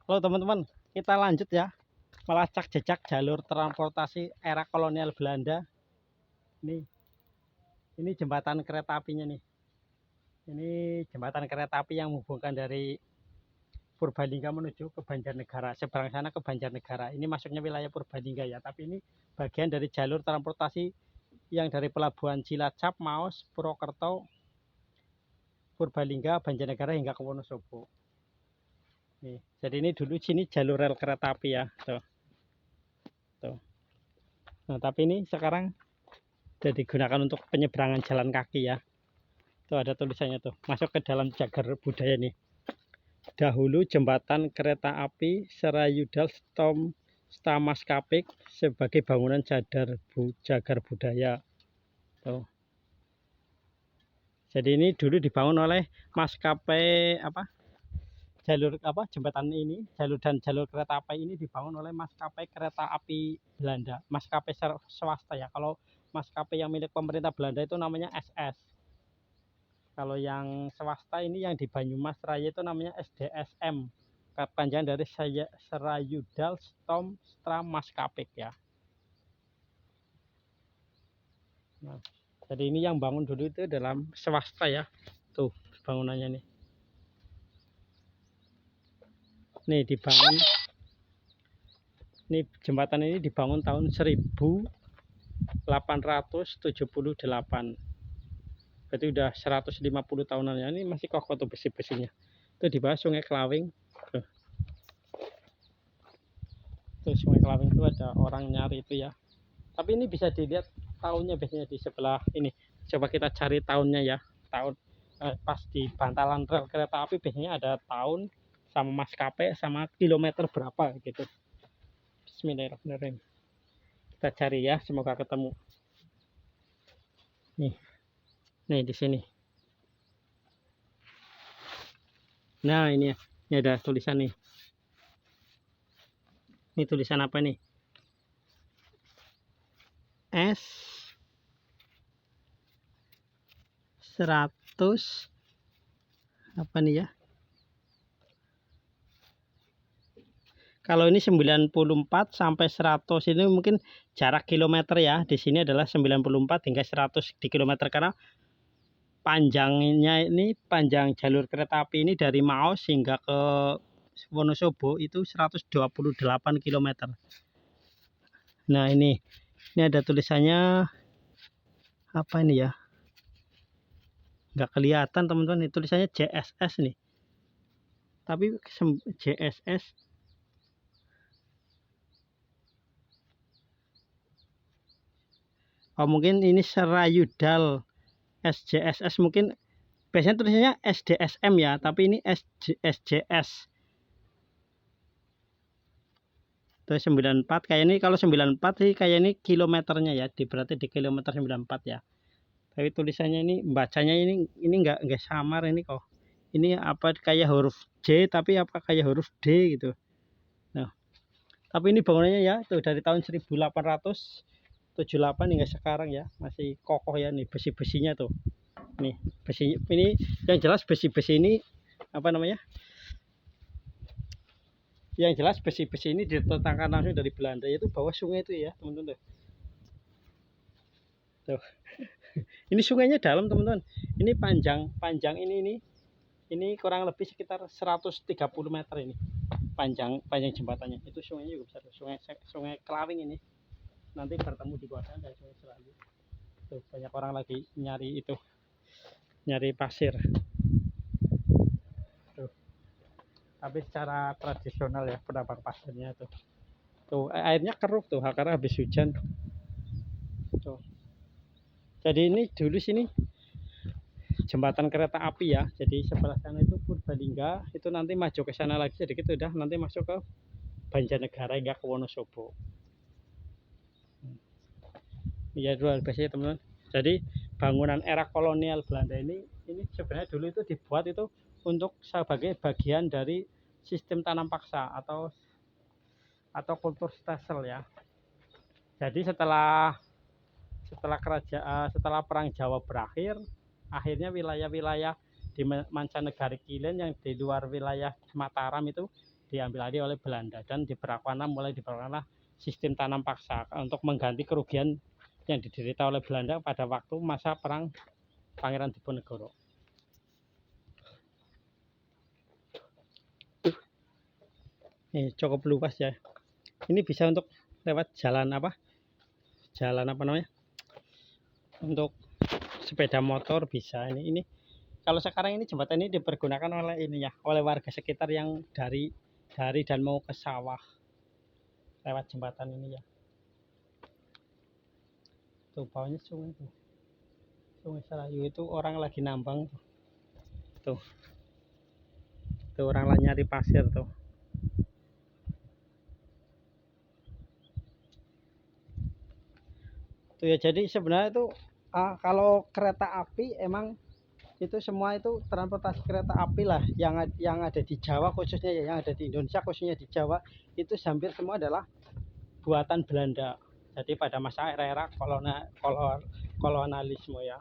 Halo teman-teman, kita lanjut ya melacak jejak jalur transportasi era kolonial Belanda. Ini jembatan kereta apinya nih. Ini jembatan kereta api yang menghubungkan dari Purbalingga menuju ke Banjarnegara. Seberang sana ke Banjarnegara. Ini masuknya wilayah Purbalingga ya, tapi ini bagian dari jalur transportasi yang dari pelabuhan Cilacap, Maos, Purwokerto, Purbalingga, Banjarnegara hingga ke Wonosobo. Nih, jadi ini dulu sini jalur rel kereta api ya. Tuh. Nah, tapi ini sekarang sudah digunakan untuk penyeberangan jalan kaki ya. Tuh ada tulisannya tuh, masuk ke dalam cagar budaya nih. Dahulu jembatan kereta api Serayudal Stamaskapik sebagai bangunan jagar budaya. Tuh. Jadi ini dulu dibangun oleh maskapai jembatan ini, jalur kereta api ini dibangun oleh maskapai kereta api Belanda, maskapai swasta ya. Kalau maskapai yang milik pemerintah Belanda itu namanya SS. Kalau yang swasta ini yang di Banyumas Raya itu namanya SDSM. Kepanjangan dari Serayudal Stamaskapik ya. Nah, jadi ini yang bangun dulu itu dalam swasta ya. Tuh bangunannya nih. Nih dibangun. Ini jembatan ini dibangun tahun 1878. Berarti udah 150 tahunan ya. Ini masih kokoh tuh besi-besinya. Itu di bawah Sungai Kelawing. Tuh Sungai Kelawing itu ada orang nyari itu ya. Tapi ini bisa dilihat tahunnya biasanya di sebelah ini. Coba kita cari tahunnya ya. Tahun pas di bantalan rel kereta api biasanya ada tahun sama maskapai sama kilometer berapa gitu. Bismillahirrahmanirrahim. Kita cari ya, semoga ketemu. Nih di sini. Nah ini ya, ini ada tulisan nih. Ini tulisan apa nih? S 100 apa nih ya? Kalau ini 94 sampai 100 ini mungkin jarak kilometer ya. Di sini adalah 94 hingga 100 di kilometer karena panjangnya ini, panjang jalur kereta api ini dari Maos hingga ke Wonosobo itu 128 km. Nah, ini ada tulisannya apa ini ya? Nggak kelihatan teman-teman, ini tulisannya JSS nih. Tapi JSS mungkin ini Serayudal SJSS, mungkin biasanya tulisannya SDSM ya, tapi ini SJS. Terus 94 kayak ini, kalau 94 sih kayak ini kilometernya ya, berarti di kilometer 94 ya. Tapi tulisannya ini, bacanya ini enggak samar ini kok. Ini apa kayak huruf J tapi apa kayak huruf D gitu. Nah, tapi ini bangunannya ya tuh dari tahun 1878 hingga sekarang ya, masih kokoh ya nih besi-besinya tuh. Nih, besi ini yang jelas besi-besi ini apa namanya? Yang jelas besi-besi ini ditetangkan langsung dari Belanda, yaitu bawah sungai itu ya, teman-teman. Tuh. Ini sungainya dalam, teman-teman. Ini panjang ini kurang lebih sekitar 130 meter ini. Panjang jembatannya. Itu sungainya juga besar. Sungai Kelawing ini. Nanti bertemu di bawah dan Sungai Serayu. Tuh, banyak orang lagi nyari itu. Nyari pasir. Tuh. Tapi secara tradisional ya penambang pasirnya tuh. Tuh, airnya keruh tuh karena habis hujan. Tuh. Jadi ini dulu sini jembatan kereta api ya. Jadi sebelah sana itu Purbalingga, itu nanti maju ke sana lagi sedikit udah nanti masuk ke Banjarnegara hingga ke Wonosobo. Iya luar biasa ya teman-teman. Jadi bangunan era kolonial Belanda ini sebenarnya dulu itu dibuat itu untuk sebagai bagian dari sistem tanam paksa atau kultur stelsel ya. Jadi setelah perang Jawa berakhir, akhirnya wilayah-wilayah di mancanegara Killen yang di luar wilayah Mataram itu diambil alih oleh Belanda dan mulai diberlakukanlah sistem tanam paksa untuk mengganti kerugian yang diderita oleh Belanda pada waktu masa perang Pangeran Diponegoro. Ini cukup luas ya. Ini bisa untuk lewat jalan apa? Jalan apa namanya? Untuk sepeda motor bisa. Ini kalau sekarang ini jembatan ini dipergunakan oleh ini ya, oleh warga sekitar yang dari dan mau ke sawah lewat jembatan ini ya. Tuh bawahnya sungai tuh. Sungai Serayu itu orang lagi nambang tuh. Tuh orang lagi nyari pasir tuh. Tuh ya, jadi sebenarnya itu kalau kereta api emang itu semua itu transportasi kereta api lah yang ada di Jawa khususnya ya, yang ada di Indonesia khususnya di Jawa itu hampir semua adalah buatan Belanda. Jadi pada masa era kolonialisme ya.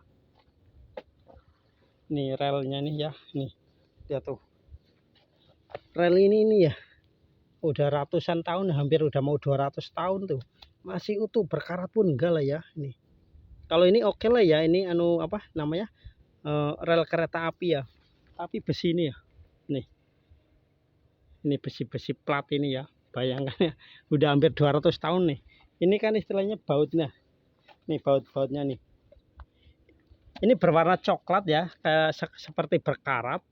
Nih relnya nih ya, nih lihat tuh. Rel ini ya udah ratusan tahun, hampir udah mau 200 tahun tuh. Masih utuh, berkarat pun enggak lah ya ini. Kalau ini oke lah ya, ini anu apa namanya? Rel kereta api ya. Tapi besi ini ya. Nih. Ini besi-besi plat ini ya. Bayangkan ya, udah hampir 200 tahun nih. Ini kan istilahnya bautnya. Nih baut-bautnya nih. Ini berwarna coklat ya, seperti berkarat.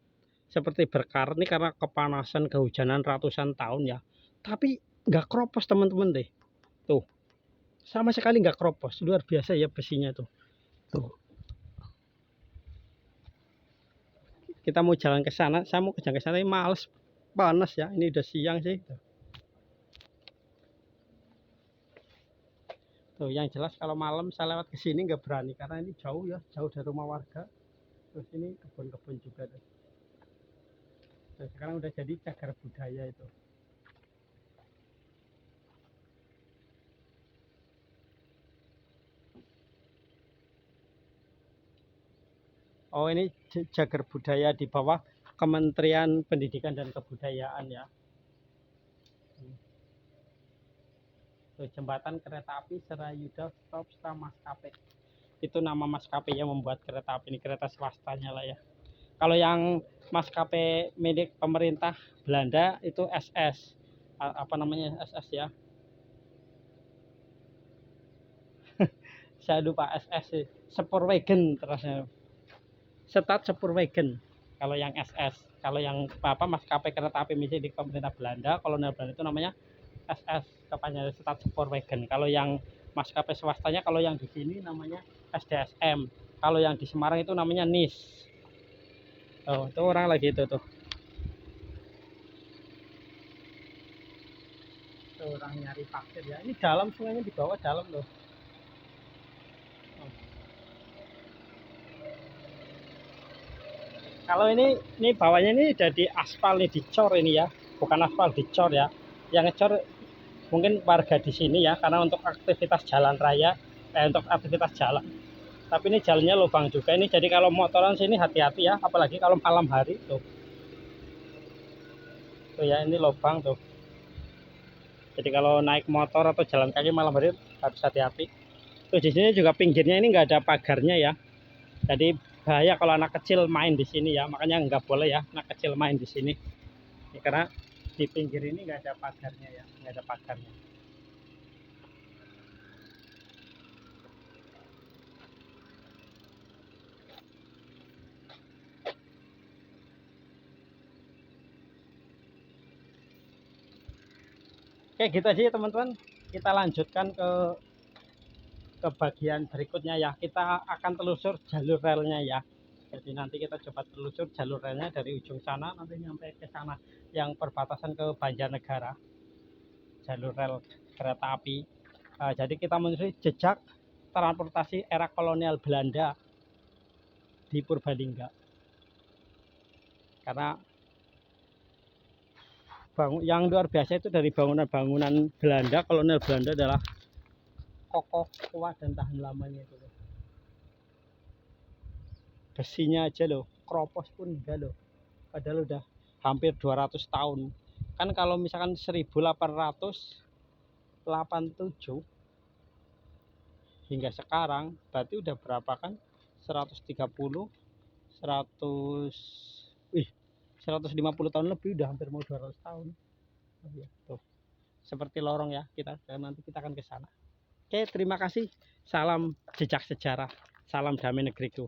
Seperti berkarat nih karena kepanasan kehujanan ratusan tahun ya. Tapi nggak kropos teman-teman deh. Tuh. Sama sekali nggak kropos. Luar biasa ya besinya tuh. Tuh. Kita mau jalan ke sana, saya mau jalan ke sana ini males, panas ya. Ini udah siang sih. Tuh yang jelas kalau malam saya lewat ke sini nggak berani karena ini jauh ya, jauh dari rumah warga. Terus ini kebun-kebun juga tuh. Nah, sekarang udah jadi cagar budaya itu. Oh ini cagar budaya di bawah Kementerian Pendidikan dan Kebudayaan ya. Tuh, jembatan kereta api Serayuda Stopsta Maskapai. Itu nama maskapai yang membuat kereta api ini, kereta swastanya lah ya. Kalau yang maskapai milik pemerintah Belanda itu SS. Apa namanya SS ya? Saya lupa SS. Spoorwegen terusnya. Stad Spoorwegen. Kalau yang SS, kalau yang apa maskapai kereta api milik pemerintah Belanda, kolonial Belanda itu namanya SS, kepanjangan Stad Spoorwegen. Kalau yang maskapai swastanya, kalau yang di sini namanya SDSM. Kalau yang di Semarang itu namanya NIS. Oh, itu orang lagi itu tuh. Tuh orang nyari pasir ya. Ini dalam sungainya di bawah dalam loh. Oh. Kalau ini bawahnya ini jadi aspal nih, dicor ini ya. Bukan aspal, dicor ya. Yang ngecor mungkin warga di sini ya, karena untuk aktivitas jalan raya, untuk aktivitas jalan. Tapi ini jalannya lubang juga ini, jadi kalau motoran sini hati-hati ya, apalagi kalau malam hari tuh. Tuh ya, ini lubang tuh. Jadi kalau naik motor atau jalan kaki malam hari harus hati-hati. Tuh di sini juga pinggirnya ini nggak ada pagarnya ya. Jadi bahaya kalau anak kecil main di sini ya, makanya nggak boleh ya anak kecil main di sini. Ya, karena di pinggir ini nggak ada pagarnya ya, nggak ada pagarnya. Oke gitu aja ya teman-teman. Kita lanjutkan ke bagian berikutnya ya. Kita akan telusur jalur relnya ya. Jadi nanti kita coba telusur jalur relnya dari ujung sana nanti sampai ke sana yang perbatasan ke Banjarnegara. Jalur rel kereta api. Jadi kita menelusuri jejak transportasi era kolonial Belanda di Purbalingga. Karena yang luar biasa itu dari bangunan-bangunan Belanda, kolonial Belanda adalah kokoh, kuat dan tahan lamanya itu. Besinya aja loh, kropos pun enggak loh. Padahal udah hampir 200 tahun. Kan kalau misalkan 1887 hingga sekarang berarti udah berapa kan, 130, 100, 150 tahun lebih, udah hampir mau 200 tahun. Tuh, seperti lorong ya kita, dan nanti kita akan ke sana. Oke, terima kasih. Salam jejak sejarah, salam damai negeriku.